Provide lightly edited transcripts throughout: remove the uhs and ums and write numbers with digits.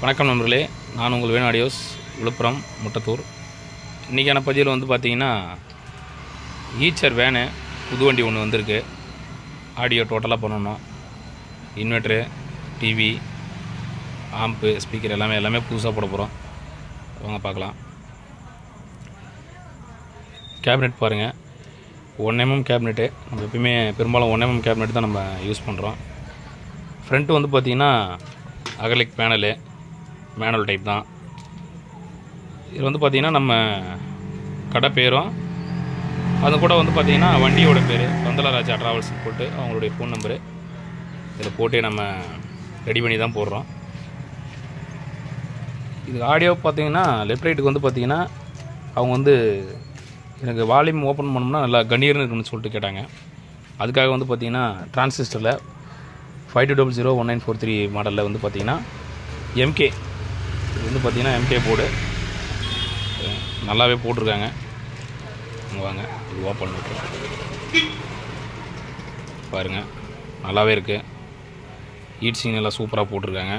வணக்கம் நண்பர்களே, நான் உங்கள் வேணு ஆடியோஸ், விழுப்புரம் முட்டத்தூர். இன்றைக்கான பதிவில் வந்து பார்த்திங்கன்னா ஈச்சர் வேனு புது வண்டி ஒன்று வந்திருக்கு. ஆடியோ டோட்டலாக பண்ணணும். இன்வெர்ட்ரு, டிவி, ஆம்பு, ஸ்பீக்கர் எல்லாமே புதுசாக போட போகிறோம். வாங்க பார்க்கலாம். கேபினெட் பாருங்கள், 1mm கேபினெட்டு. நம்ம எப்பயுமே பெரும்பாலும் 1mm கேபினெட் தான் நம்ம யூஸ் பண்ணுறோம். ஃப்ரண்ட்டு வந்து பார்த்திங்கன்னா அகலிக் பேனலு, மேனுவல் டைப் தான். இது வந்து பார்த்திங்கன்னா நம்ம கடை பேரும், அது கூட வந்து பார்த்திங்கன்னா வண்டியோட பேர் பந்தலராஜா ட்ராவல்ஸ் போட்டு அவங்களுடைய ஃபோன் நம்பரு இதில் போட்டு நம்ம ரெடி பண்ணி தான் போடுறோம். இது ஆடியோ பார்த்திங்கன்னா லெஃப்ட் ரைட்டுக்கு வந்து பார்த்திங்கன்னா அவங்க வந்து எனக்கு வால்யூம் ஓப்பன் பண்ணோம்னா நல்லா கணீர்னு இருக்குன்னு சொல்லிட்டு கேட்டாங்க. அதுக்காக வந்து பார்த்திங்கன்னா டிரான்சிஸ்டரில் 52001943 மாடலில் வந்து பார்த்திங்கன்னா எம்கே, இது வந்து பார்த்திங்கன்னா எம்கே போர்டு நல்லாவே போட்டிருக்காங்க. வாங்க இது ஓப்பன் பண்ணுறோம் பாருங்கள், நல்லாவே இருக்குது. ஹீட் சீன் எல்லாம் சூப்பராக போட்டிருக்காங்க.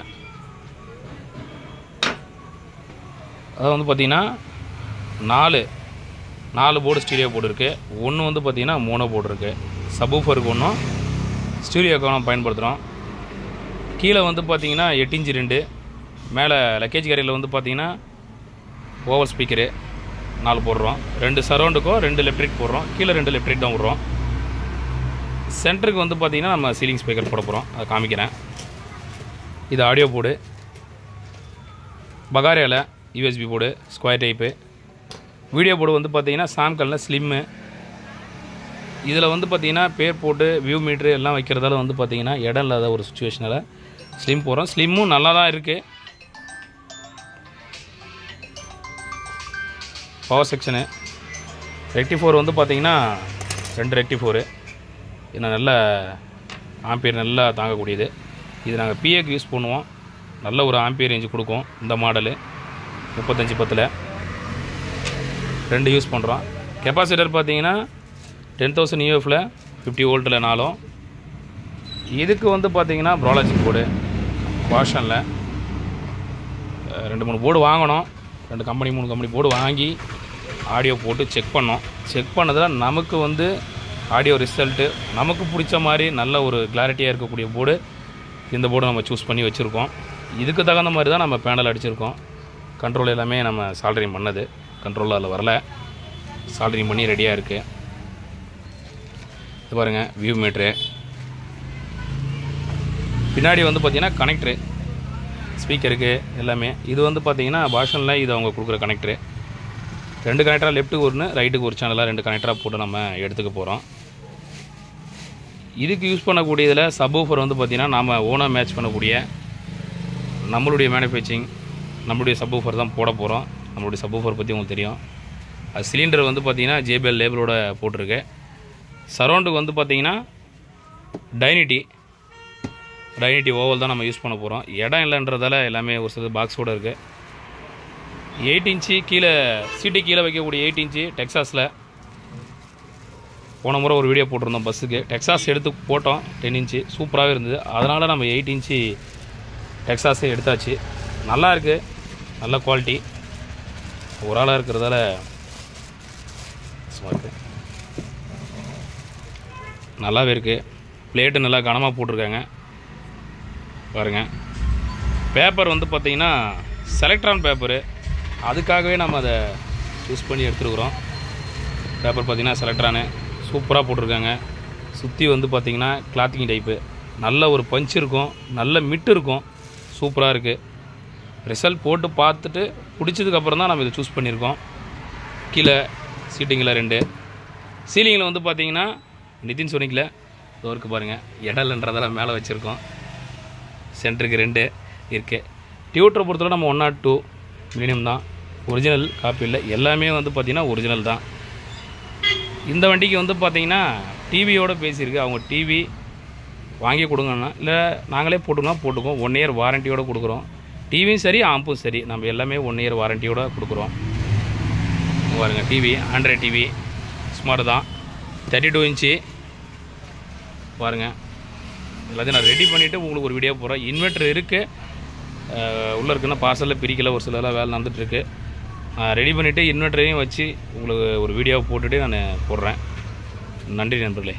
அதாவது வந்து பார்த்திங்கன்னா நாலு போர்டு ஸ்டீரியோ போர்டு இருக்குது. ஒன்று வந்து பார்த்திங்கன்னா மோனோ போர்டு இருக்குது. சப்வூஃபருக்கு ஒன்றும் ஸ்டீரியோக்காக நம்ம பயன்படுத்துகிறோம். கீழே வந்து பார்த்திங்கன்னா 8 இன்ச்சு 2, மேலே லக்கேஜ் கேரியரில் வந்து பார்த்திங்கன்னா ஓவர் ஸ்பீக்கரு 4 போடுறோம். 2 சரௌண்டுக்கும் 2 லெஃப்ட் ரைட் போடுறோம். கீழே 2 லெஃப்ட் ரைட் தான் விட்றோம். சென்டருக்கு வந்து பார்த்திங்கன்னா நம்ம சீலிங் ஸ்பீக்கர் போட போகிறோம், அதை காமிக்கிறேன். இது ஆடியோ போர்டு. பகாரியாவில் USB board, square type. Video board வந்து பார்த்திங்கன்னா சாம்கல்லில் ஸ்லிம்மு. இதில் வந்து பார்த்திங்கன்னா பேர் போட்டு வியூ மீட்ரு எல்லாம் வைக்கிறதால வந்து பார்த்திங்கன்னா இடம் இல்லாத ஒரு சுச்சுவேஷனில் ஸ்லிம் போகிறோம். ஸ்லிம்மும் நல்லா தான் இருக்குது. பவர் செக்ஷனு ரெக்டிஃபோர் வந்து பார்த்திங்கன்னா 2 ரெக்டிஃபோரு. இன்னும் நல்ல ஆம்பியர் நல்லா தாங்கக்கூடியது. இது நாங்கள் பிஏக்கு யூஸ் பண்ணுவோம். நல்ல ஒரு ஆம்பியர் ரேஞ்சு கொடுக்கும். இந்த மாடலு 3510 2 யூஸ் பண்ணுறோம். கெப்பாசிட்டர் பார்த்திங்கன்னா 10,000 UF-ல 50 வோல்ட்டில் 4. இதுக்கு வந்து பார்த்திங்கன்னா ப்ராலஜிக் போர்டு வாஷனில் 2-3 போர்டு வாங்கணும். 2 கம்பெனி 3 கம்பெனி போர்டு வாங்கி ஆடியோ போட்டு செக் பண்ணோம். செக் பண்ணதில் நமக்கு வந்து ஆடியோ ரிசல்ட்டு நமக்கு பிடிச்ச மாதிரி நல்ல ஒரு கிளாரிட்டியாக இருக்கக்கூடிய போர்டு இந்த போர்டு நம்ம சூஸ் பண்ணி வச்சுருக்கோம். இதுக்கு தகுந்த மாதிரி தான் நம்ம பேனல் அடிச்சிருக்கோம். கண்ட்ரோல் எல்லாமே நம்ம சால்டரிங் பண்ணது, கண்ட்ரோலில் அதில் வரல, சால்டரிங் பண்ணி ரெடியாக இருக்குது. இது பாருங்கள், வியூ மீட்ரு. பின்னாடி வந்து பார்த்திங்கன்னா கனெக்டரு ஸ்பீக்கருக்கு எல்லாமே. இது வந்து பார்த்திங்கன்னா பாஷனில் இது அவங்க கொடுக்குற கனெக்டரு. 2 கனெக்டராக லெஃப்ட்டுக்கு 1, ரைட்டுக்கு 1 சேனலாக 2 கனெக்டராக போட்டு நம்ம எடுத்துக்க போகிறோம். இதுக்கு யூஸ் பண்ணக்கூடியதில் சப்வூஃபர் வந்து பார்த்திங்கன்னா நாம் ஓனாக மேட்ச் பண்ணக்கூடிய நம்மளுடைய மேனுஃபேக்சரிங் நம்மளுடைய சப்வூஃபர் தான் போட போகிறோம். நம்மளுடைய சப்வூஃபர் பற்றி உங்களுக்கு தெரியும். அது சிலிண்டர் வந்து பார்த்திங்கன்னா JBL லேபிளோட போட்டிருக்கு. சரௌண்டுக்கு வந்து பார்த்திங்கன்னா டைனிட்டி ஓவல் தான் நம்ம யூஸ் பண்ண போகிறோம். இடம் இல்லைன்றதால எல்லாமே ஒரு சில பாக்ஸோடு இருக்குது. 8 இன்ச்சு கீழே சீட்டு கீழே வைக்கக்கூடிய 8 இன்ச்சு டெக்ஸாஸில் போன முறை ஒரு வீடியோ போட்டிருந்தோம். பஸ்ஸுக்கு டெக்ஸாஸ் எடுத்து போட்டோம். 10 இன்ச்சு சூப்பராகவே இருந்தது. அதனால் நம்ம 8 இன்ச்சு டெக்ஸாஸே எடுத்தாச்சு. நல்லா இருக்குது, நல்ல குவாலிட்டி. ஒரு ஆளாக இருக்கிறதால இருக்குது, நல்லாவே இருக்குது. பிளேட்டு நல்லா கனமாக போட்டிருக்காங்க பாருங்கள். பேப்பர் வந்து பார்த்திங்கன்னா செலக்ட்ரான் பேப்பரு, அதுக்காகவே நம்ம அதை யூஸ் பண்ணி எடுத்துருக்குறோம். பேப்பர் பார்த்திங்கன்னா செலக்ட்ரானு சூப்பராக போட்டிருக்காங்க. சுற்றி வந்து பார்த்திங்கன்னா கிளாத்திங் டைப்பு, நல்ல ஒரு பஞ்ச் இருக்கும், நல்ல மிட்டு இருக்கும், சூப்பராக இருக்குது. ரிசல்ட் போட்டு பார்த்துட்டு பிடிச்சதுக்கப்புறம் தான் நம்ம இதை சூஸ் பண்ணியிருக்கோம். கீழே சீட்டிங்கில் 2, சீலிங்கில் வந்து பார்த்திங்கன்னா நிதின் சோனிக்கில் டோருக்கு பாருங்கள், இடம்ன்றதெல்லாம் மேலே வச்சுருக்கோம். சென்டருக்கு 2 இருக்குது. டியூட்டரை பொறுத்தவரை நம்ம 102 மினிமம் தான், ஒரிஜினல் காப்பி இல்லை. எல்லாமே வந்து பார்த்திங்கன்னா ஒரிஜினல் தான். இந்த வண்டிக்கு வந்து பார்த்திங்கன்னா டிவியோடு பேசியிருக்கு. அவங்க டிவி வாங்கி கொடுங்கன்னா இல்லை நாங்களே போட்டுக்குவோம். 1 இயர் வாரண்டியோடு கொடுக்குறோம். டிவியும் சரி ஆம்பும் சரி நம்ம எல்லாமே 1 இயர் வாரண்டியோடு கொடுக்குறோம். பாருங்கள், டிவி ஆண்ட்ராய்ட் டிவி ஸ்மார்ட் தான், 32 இன்ச்சு பாருங்கள். எல்லாத்தையும் நான் ரெடி பண்ணிவிட்டு உங்களுக்கு ஒரு வீடியோ போடுறேன். இன்வெர்ட்டர் இருக்குது, உள்ளே இருக்குன்னா பார்சலில் பிரிக்கல, ஒரு சிலலாம் வேலை நடந்துகிட்ருக்கு. ரெடி பண்ணிவிட்டு இன்வெர்ட்டரையும் வச்சு உங்களுக்கு ஒரு வீடியோவை போட்டுட்டு நான் போடுறேன். நன்றி நண்பர்களே.